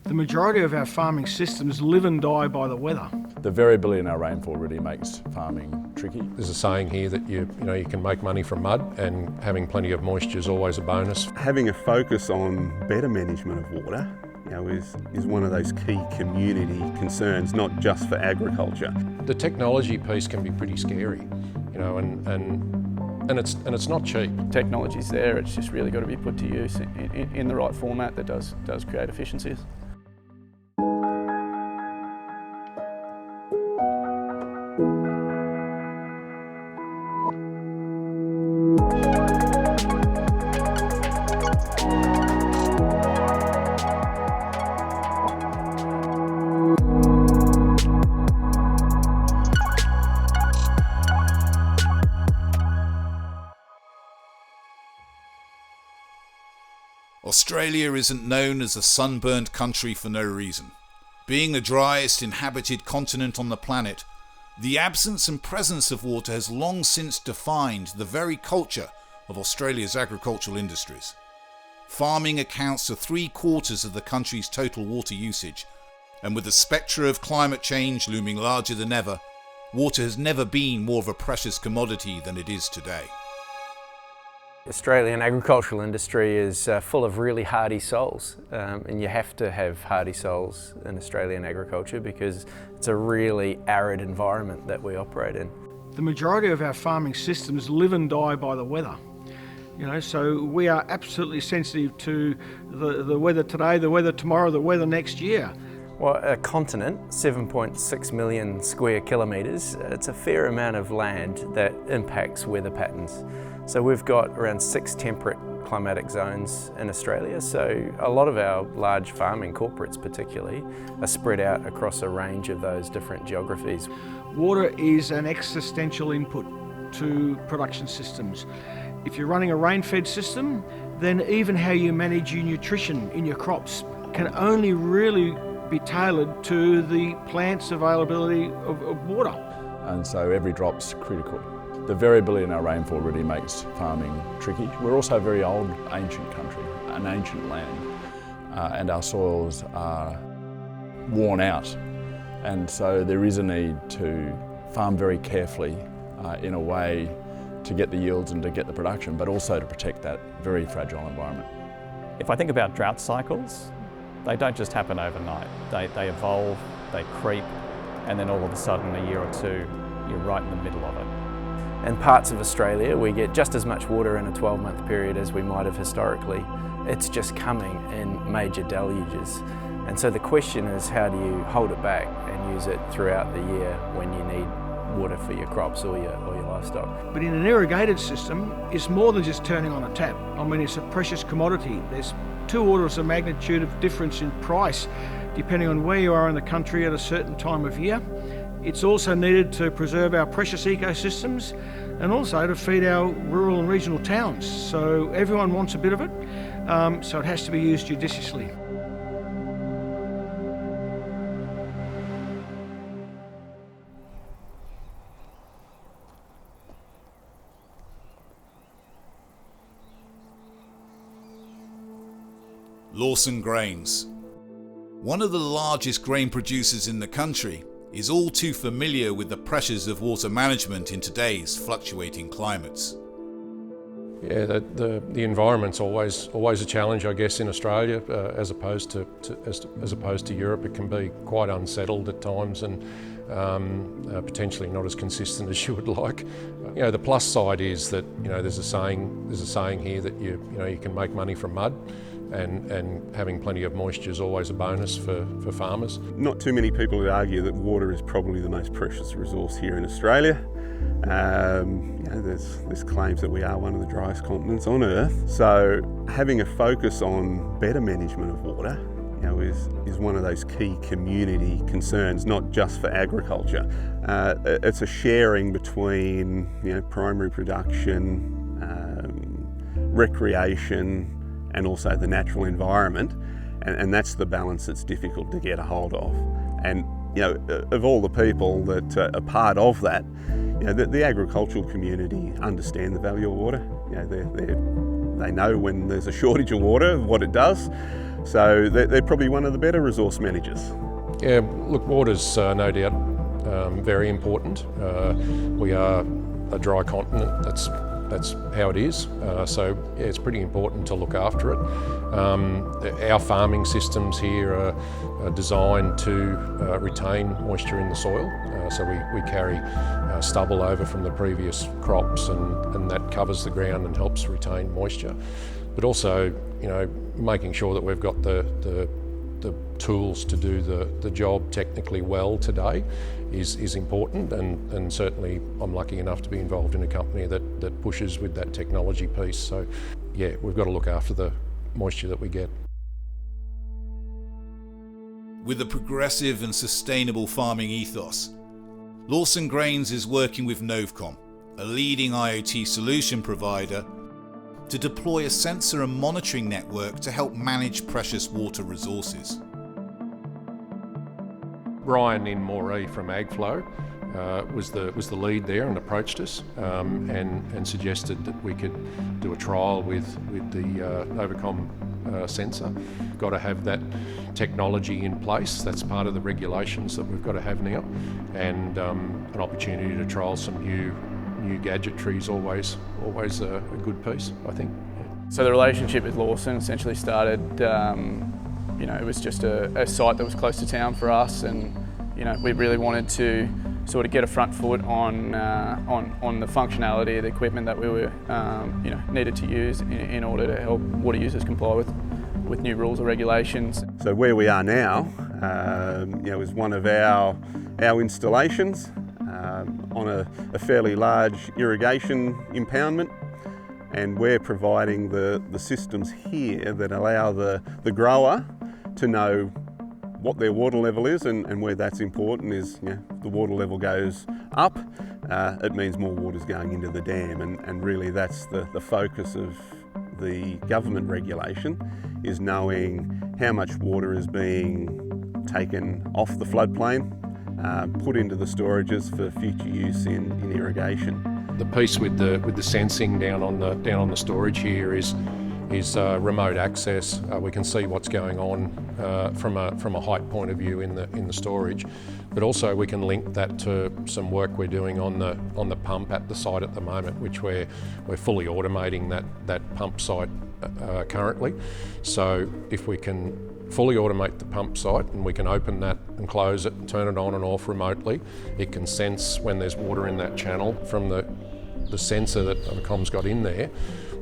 The majority of our farming systems live and die by the weather. The variability in our rainfall really makes farming tricky. There's a saying here that you can make money from mud, and having plenty of moisture is always a bonus. Having a focus on better management of water is one of those key community concerns, not just for agriculture. The technology piece can be pretty scary, and it's not cheap. Technology's there, it's just really got to be put to use in the right format that does create efficiencies. Australia isn't known as a sunburnt country for no reason. Being the driest inhabited continent on the planet, the absence and presence of water has long since defined the very culture of Australia's agricultural industries. Farming accounts for 3/4 of the country's total water usage, and with the spectre of climate change looming larger than ever, water has never been more of a precious commodity than it is today. The Australian agricultural industry is full of really hardy souls, and you have to have hardy souls in Australian agriculture because it's a really arid environment that we operate in. The majority of our farming systems live and die by the weather. So we are absolutely sensitive to the weather today, the weather tomorrow, the weather next year. Well, a continent, 7.6 million square kilometres, it's a fair amount of land that impacts weather patterns. So we've got around 6 temperate climatic zones in Australia, so a lot of our large farming corporates particularly are spread out across a range of those different geographies. Water is an existential input to production systems. If you're running a rain-fed system, then even how you manage your nutrition in your crops can only really be tailored to the plant's availability of water. And so every drop's critical. The variability in our rainfall really makes farming tricky. We're also a very old, ancient country, an ancient land, and our soils are worn out. And so there is a need to farm very carefully in a way to get the yields and to get the production, but also to protect that very fragile environment. If I think about drought cycles, they don't just happen overnight. They evolve, they creep, and then all of a sudden, a year or two, you're right in the middle of it. In parts of Australia, we get just as much water in a 12-month period as we might have historically. It's just coming in major deluges. And so the question is, how do you hold it back and use it throughout the year when you need water for your crops or your livestock? But in an irrigated system, it's more than just turning on a tap. It's a precious commodity. There's 2 orders of magnitude of difference in price depending on where you are in the country at a certain time of year. It's also needed to preserve our precious ecosystems and also to feed our rural and regional towns. So everyone wants a bit of it, so it has to be used judiciously. Lawson Grains. One of the largest grain producers in the country is all too familiar with the pressures of water management in today's fluctuating climates. Yeah, the environment's always a challenge, I guess, in Australia as opposed to Europe. It can be quite unsettled at times and potentially not as consistent as you would like. The plus side is that there's a saying here that you can make money from mud. And having plenty of moisture is always a bonus for farmers. Not too many people would argue that water is probably the most precious resource here in Australia. There's claims that we are one of the driest continents on Earth. So having a focus on better management of water is one of those key community concerns, not just for agriculture. It's a sharing between primary production, recreation, and also the natural environment, and that's the balance that's difficult to get a hold of. And of all the people that are part of that, the agricultural community understand the value of water. They know when there's a shortage of water, what it does. So they're probably one of the better resource managers. Yeah, look, water's no doubt very important. We are a dry continent, that's how it is. So yeah, it's pretty important to look after it. Our farming systems here are designed to retain moisture in the soil. So we carry stubble over from the previous crops, and that covers the ground and helps retain moisture. But also, you know, making sure that we've got the tools to do the job technically well today is important, and certainly I'm lucky enough to be involved in a company that pushes with that technology piece. So yeah, we've got to look after the moisture that we get. With a progressive and sustainable farming ethos, Lawson Grains is working with Novcom, a leading IoT solution provider, to deploy a sensor and monitoring network to help manage precious water resources. Brian in Moree from Agflow was the lead there and approached us and suggested that we could do a trial with the Novcom sensor. Got to have that technology in place. That's part of the regulations that we've got to have now, and an opportunity to trial some new gadgetry is always a good piece, I think. So the relationship with Lawson essentially started, you know, it was just a site that was close to town for us, and you know, we really wanted to sort of get a front foot on the functionality of the equipment that we were, you know, needed to use in order to help water users comply with new rules or regulations. So where we are now, you know, is one of our installations on a fairly large irrigation impoundment, and we're providing the systems here that allow the grower to know what their water level is, and where that's important is, you know, if the water level goes up, it means more water's going into the dam, and really that's the focus of the government regulation, is knowing how much water is being taken off the floodplain, put into the storages for future use in irrigation. The piece with the sensing down on the storage here is remote access. We can see what's going on from a height point of view in the storage, but also we can link that to some work we're doing on the pump at the site at the moment, which we're fully automating that pump site currently. So if we can fully automate the pump site, and we can open that and close it and turn it on and off remotely, it can sense when there's water in that channel from the sensor that Novcom's got in there,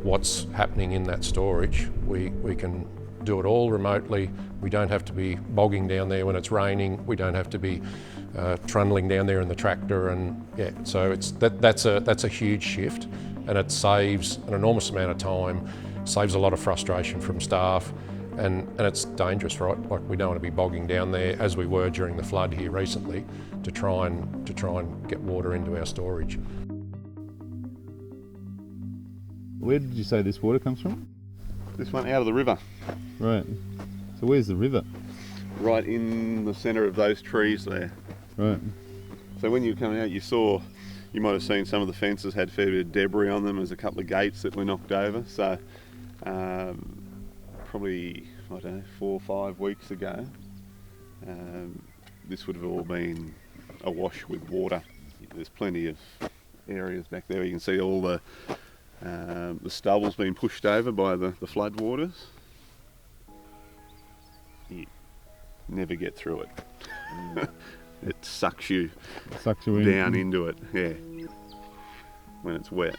what's happening in that storage. We can do it all remotely. We don't have to be bogging down there when it's raining. We don't have to be trundling down there in the tractor, and yeah, so that's a huge shift, and it saves an enormous amount of time, saves a lot of frustration from staff, and it's dangerous, right? Like, we don't want to be bogging down there, as we were during the flood here recently, to try and get water into our storage. Where did you say this water comes from? This one out of the river. Right. So where's the river? Right in the centre of those trees there. Right. So when you were coming out, you might have seen some of the fences had a fair bit of debris on them. There's a couple of gates that were knocked over. So probably, I don't know, 4 or 5 weeks ago, this would have all been awash with water. There's plenty of areas back there. You can see all the stubble's been pushed over by the flood waters. You never get through it. It sucks you down into it, yeah, when it's wet.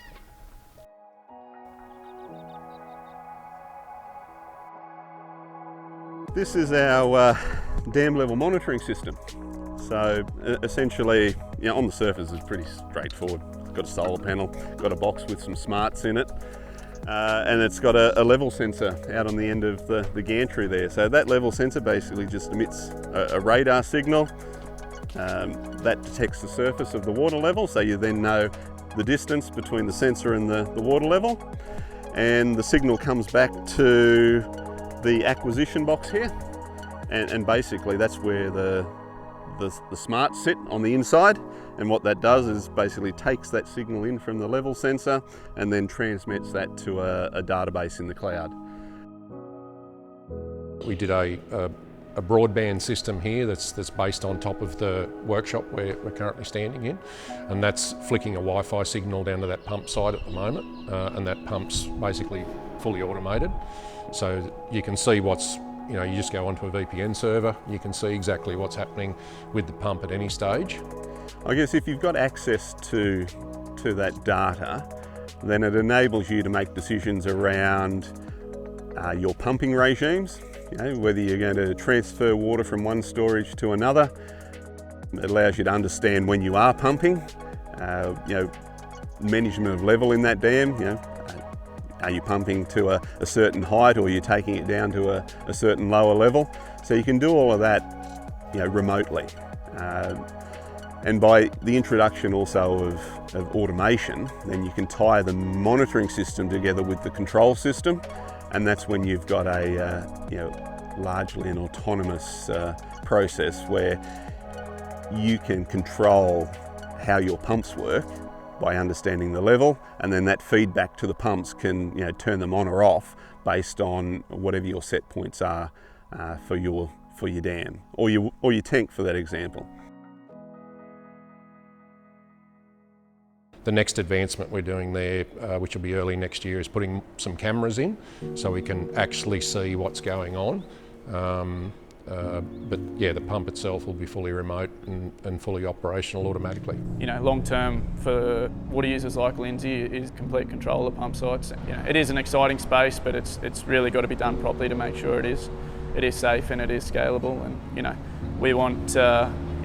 This is our dam level monitoring system. So essentially, you know, on the surface it's pretty straightforward. It's got a solar panel, got a box with some smarts in it, and it's got a level sensor out on the end of the gantry there. So that level sensor basically just emits a radar signal that detects the surface of the water level, so you then know the distance between the sensor and the water level, and the signal comes back to the acquisition box here, and basically that's where the the smart sit on the inside, and what that does is basically takes that signal in from the level sensor and then transmits that to a database in the cloud. We did a broadband system here that's based on top of the workshop we're currently standing in, and that's flicking a Wi-Fi signal down to that pump side at the moment, and that pump's basically fully automated. So you can see you just go onto a VPN server, you can see exactly what's happening with the pump at any stage. I guess if you've got access to that data, then it enables you to make decisions around your pumping regimes, whether you're going to transfer water from one storage to another. It allows you to understand when you are pumping, management of level in that dam. Are you pumping to a certain height, or are you taking it down to a certain lower level? So you can do all of that remotely. And by the introduction also of automation, then you can tie the monitoring system together with the control system, and that's when you've got a largely an autonomous process where you can control how your pumps work by understanding the level, and then that feedback to the pumps can turn them on or off based on whatever your set points are for your dam or your tank, for that example. The next advancement we're doing there, which will be early next year, is putting some cameras in so we can actually see what's going on. But yeah, the pump itself will be fully remote and fully operational automatically. Long term for water users like Lindsey is complete control of pump sites. It is an exciting space, but it's really got to be done properly to make sure it is safe and it is scalable. And we want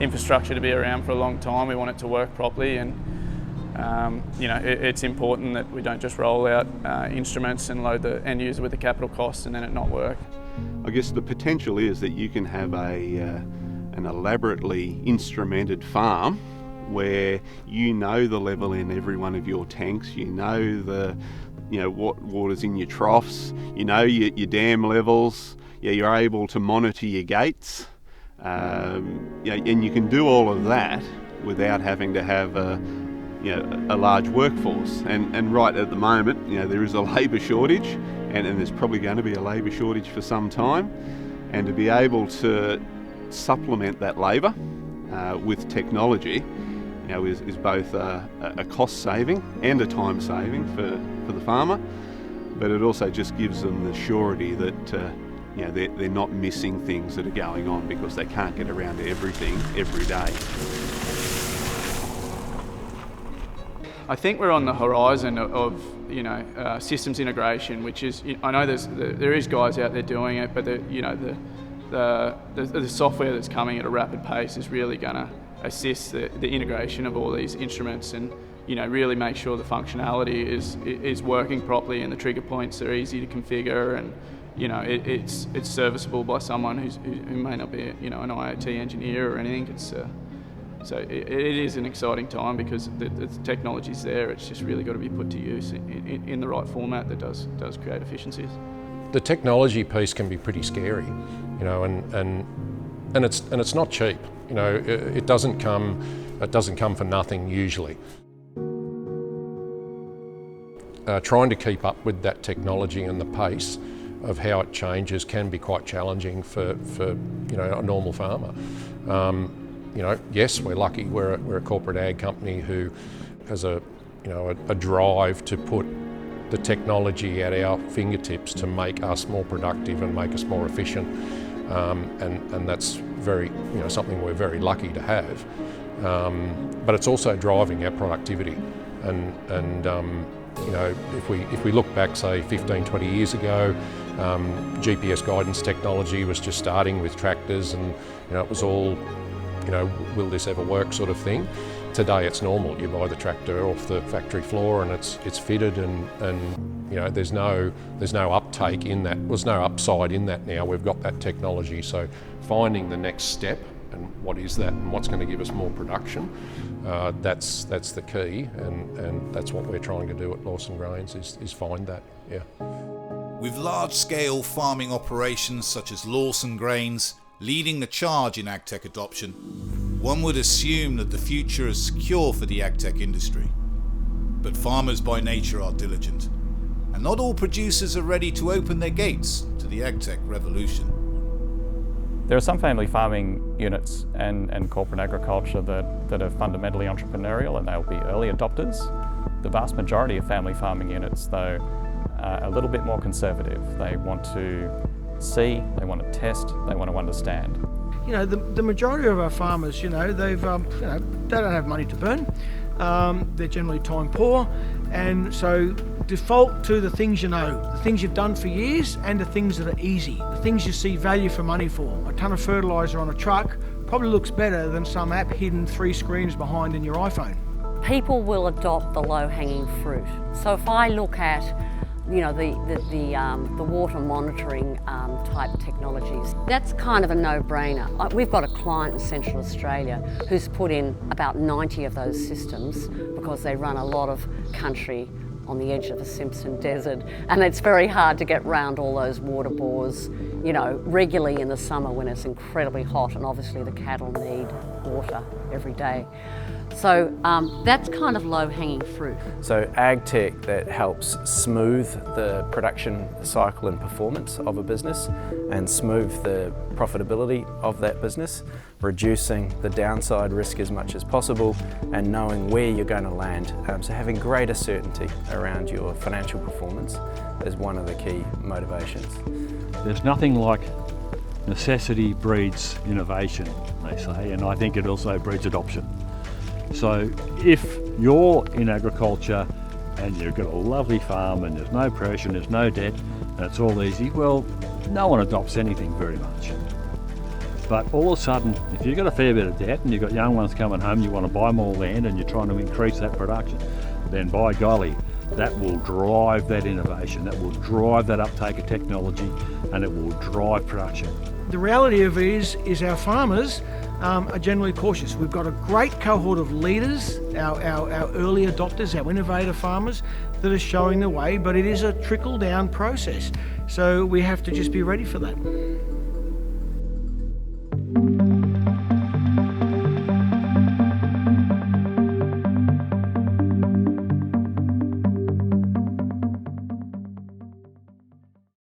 infrastructure to be around for a long time. We want it to work properly, and it's important that we don't just roll out instruments and load the end user with the capital costs and then it not work. I guess the potential is that you can have an elaborately instrumented farm where the level in every one of your tanks, what water's in your troughs, your dam levels, you're able to monitor your gates, and you can do all of that without having to have a large workforce. And right at the moment, there is a labour shortage, and there's probably going to be a labour shortage for some time. And to be able to supplement that labour with technology, is both a cost saving and a time saving for the farmer. But it also just gives them the surety that they're not missing things that are going on because they can't get around to everything every day. I think we're on the horizon of systems integration, which is, I know there is guys out there doing it, but the software that's coming at a rapid pace is really going to assist the integration of all these instruments and really make sure the functionality is working properly and the trigger points are easy to configure, and it's serviceable by someone who may not be an IoT engineer or anything. So it is an exciting time because the technology's there. It's just really got to be put to use in the right format that does create efficiencies. The technology piece can be pretty scary, and it's not cheap. It doesn't come for nothing usually. Trying to keep up with that technology and the pace of how it changes can be quite challenging for a normal farmer. Yes, we're lucky. We're a corporate ag company who has a drive to put the technology at our fingertips to make us more productive and make us more efficient, and that's very something we're very lucky to have. But it's also driving our productivity, and if we look back, say 15, 20 years ago, GPS guidance technology was just starting with tractors, and it was all will this ever work sort of thing. Today it's normal. You buy the tractor off the factory floor and it's fitted, and there's no uptake in that. There's no upside in that now. We've got that technology. So finding the next step and what is that and what's going to give us more production, that's the key, and that's what we're trying to do at Lawson Grains is find that. Yeah. With large-scale farming operations such as Lawson Grains leading the charge in agtech adoption, one would assume that the future is secure for the agtech industry. But farmers by nature are diligent, and not all producers are ready to open their gates to the Agtech Revolution. There are some family farming units and corporate agriculture that are fundamentally entrepreneurial, and they'll be early adopters. The vast majority of family farming units, though, are a little bit more conservative. They want to see, they want to test, they want to understand. You know, the majority of our farmers, they don't have money to burn. They're generally time poor, and so default to the things you know, the things you've done for years, and the things that are easy, the things you see value for money for. A ton of fertiliser on a truck probably looks better than some app hidden 3 screens behind in your iPhone. People will adopt the low-hanging fruit. So if I look at the water monitoring type technologies, that's kind of a no-brainer. We've got a client in Central Australia who's put in about 90 of those systems because they run a lot of country on the edge of the Simpson Desert, and it's very hard to get round all those water bores, regularly in the summer when it's incredibly hot, and obviously the cattle need water every day. So that's kind of low-hanging fruit. So Agtech that helps smooth the production cycle and performance of a business and smooth the profitability of that business, reducing the downside risk as much as possible and knowing where you're going to land. So having greater certainty around your financial performance is one of the key motivations. There's nothing like necessity breeds innovation, they say, and I think it also breeds adoption. So if you're in agriculture and you've got a lovely farm and there's no pressure and there's no debt and it's all easy, well, no one adopts anything very much. But all of a sudden, if you've got a fair bit of debt and you've got young ones coming home, you want to buy more land and you're trying to increase that production, then by golly, that will drive that innovation, that will drive that uptake of technology, and it will drive production. The reality of it is our farmers are generally cautious. We've got a great cohort of leaders, our early adopters, our innovator farmers that are showing the way, but it is a trickle-down process. So we have to just be ready for that.